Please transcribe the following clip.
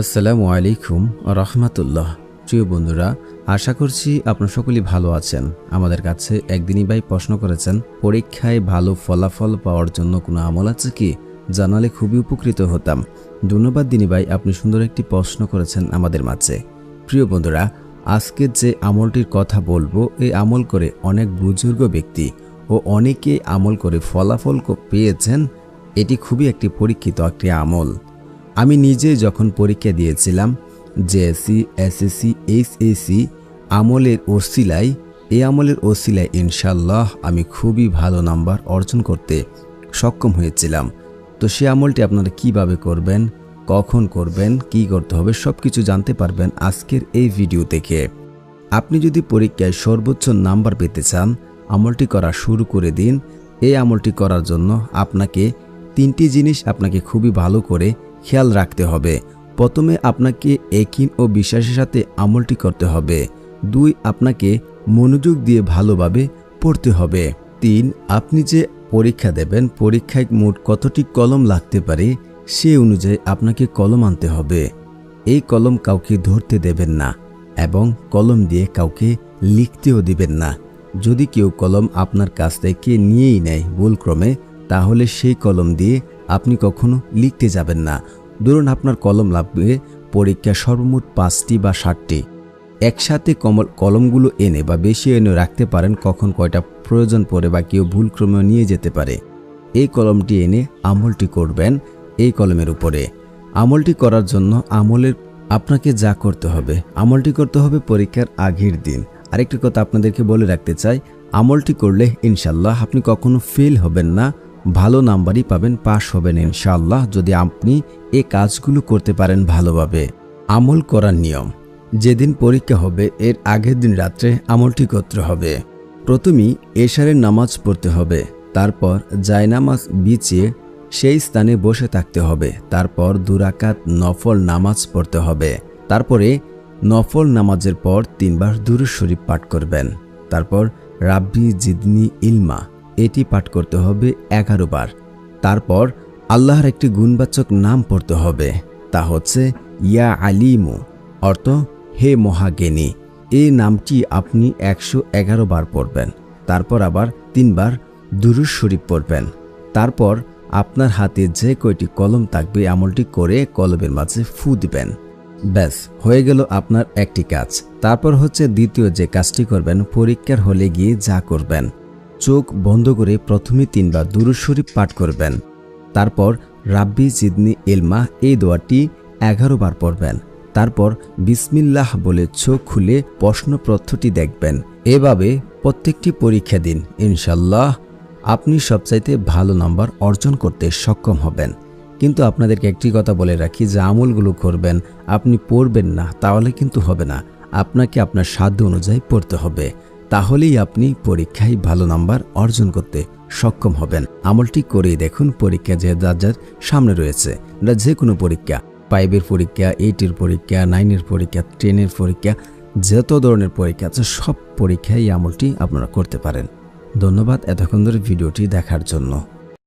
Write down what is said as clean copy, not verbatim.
আসসালামু আলাইকুম রহমতুল্লাহ। প্রিয় বন্ধুরা, আশা করছি আপনারা সকলেই ভালো আছেন। আমাদের কাছে একদিনই ভাই প্রশ্ন করেছেন, পরীক্ষায় ভালো ফলাফল পাওয়ার জন্য কোনো আমল আছে কি? জানালে খুবই উপকৃত হতাম। ধন্যবাদ দিনী ভাই, আপনি সুন্দর একটি প্রশ্ন করেছেন আমাদের মাঝে। প্রিয় বন্ধুরা, আজকে যে আমলটির কথা বলবো, এই আমল করে অনেক বুজুর্গ ব্যক্তি ও অনেকে আমল করে ফলাফল পেয়েছেন। এটি খুবই একটি পরীক্ষিত একটি আমল। আমি নিজে যখন পরীক্ষা দিয়েছিলাম জেএসসি, এসএসসি, এইচএসসি আমলের ওসিলায় ইনশাল্লাহ আমি খুবই ভালো নাম্বার অর্জন করতে সক্ষম হয়েছিলাম। তো সে আমলটি আপনারা কিভাবে করবেন, কখন করবেন, কি করতে হবে সব কিছু জানতে পারবেন আজকের এই ভিডিও থেকে। আপনি যদি পরীক্ষায় সর্বোচ্চ নাম্বার পেতে চান, আমলটি করা শুরু করে দিন। এই আমলটি করার জন্য আপনাকে তিনটি জিনিস আপনাকে খুবই ভালো করে খেয়াল রাখতে হবে। প্রথমে আপনাকে ইয়াকিন ও বিশ্বাসের সাথে আমলটি করতে হবে। 2, আপনাকে মনোযোগ দিয়ে ভালোভাবে পড়তে হবে। 3, আপনি যে পরীক্ষা দেবেন, পরীক্ষায় মোট কতটি কলম লাগতে পারে সে অনুযায়ী আপনাকে কলম আনতে হবে। এই কলম কাউকে ধরতে দেবেন না এবং কলম দিয়ে কাউকে লিখতেও দিবেন না। যদি কেউ কলম আপনার কাছ থেকে নিয়েই নেয় ভুলক্রমে, তাহলে সেই কলম দিয়ে আপনি কখনো লিখতে যাবেন না। ধরুন আপনার কলম লাগবে পরীক্ষা সর্বমোট 5টি বা 7টি। একসাথে কলমগুলো এনে বা বেশি এনে রাখতে পারেন, কখন কয়টা প্রয়োজন পড়ে বা কেউ ভুলক্রমে নিয়ে যেতে পারে। এই কলমটি এনে আমলটি করবেন এই কলমের উপরে। আমলটি করার জন্য আপনাকে যা করতে হবে, আমলটি করতে হবে পরীক্ষার আগের দিন। আরেকটি কথা আপনাদেরকে বলে রাখতে চাই, আমলটি করলে ইনশাল্লাহ আপনি কখনো ফেল হবেন না, ভালো নাম্বারই পাবেন, পাস হবেন ইনশাআল্লাহ, যদি আপনি এই কাজগুলো করতে পারেন ভালোভাবে। আমল করার নিয়ম: যেদিন পরীক্ষা হবে এর আগের দিন রাত্রে আমলটি করতে হবে। প্রথমেই এশারের নামাজ পড়তে হবে, তারপর জায়নামাজ বিছিয়ে সেই স্থানে বসে থাকতে হবে। তারপর 2 রাকাত নফল নামাজ পড়তে হবে। তারপরে নফল নামাজের পর 3 বার দুরূদ শরীফ পাঠ করবেন। তারপর রাব্বি জিদনি ইলমা এটি পাঠ করতে হবে 11 বার। তারপর আল্লাহর একটি গুণবাচক নাম পড়তে হবে, তা হচ্ছে ইয়া আলিমু, অর্থ হে মহাজ্ঞানী। এই নামটি আপনি 111 বার পড়বেন। তারপর আবার 3 বার দুরূদ শরীফ পড়বেন। তারপর আপনার হাতে যে কয়টি কলম থাকবে আমলটি করে কলমের মাঝে ফু দিবেন। ব্যাস হয়ে গেল আপনার একটি কাজ। তারপর হচ্ছে দ্বিতীয় যে কাজটি করবেন, পরীক্ষার হলে গিয়ে যা করবেন, চোখ বন্ধ করে প্রথমে 3 বার দুরূদ শরীফ পাঠ করবেন। তারপর রাব্বি জিদনি ইলমা এই দোয়াটি 11 বার পড়বেন। তারপর বিসমিল্লাহ বলে চোখ খুলে প্রশ্নপত্রটি দেখবেন। এভাবে প্রত্যেকটি পরীক্ষা দিন, ইনশাল্লাহ আপনি সবচাইতে ভালো নাম্বার অর্জন করতে সক্ষম হবেন। কিন্তু আপনাদেরকে একটি কথা বলে রাখি, যে আমলগুলো করবেন আপনি পড়বেন না তাহলে কিন্তু হবে না। আপনাকে আপনার সাধ্য অনুযায়ী পড়তে হবে, তাহলেই আপনি পরীক্ষায় ভালো নাম্বার অর্জন করতে সক্ষম হবেন। আমলটি করেই দেখুন, পরীক্ষা যে যার সামনে রয়েছে, যে কোনো পরীক্ষা, 5-এর পরীক্ষা, 8-এর পরীক্ষা, 9-এর পরীক্ষা, 10-এর পরীক্ষা, যত ধরনের পরীক্ষা আছে সব পরীক্ষায় এই আমলটি আপনারা করতে পারেন। ধন্যবাদ এতক্ষণ ধরে ভিডিওটি দেখার জন্য।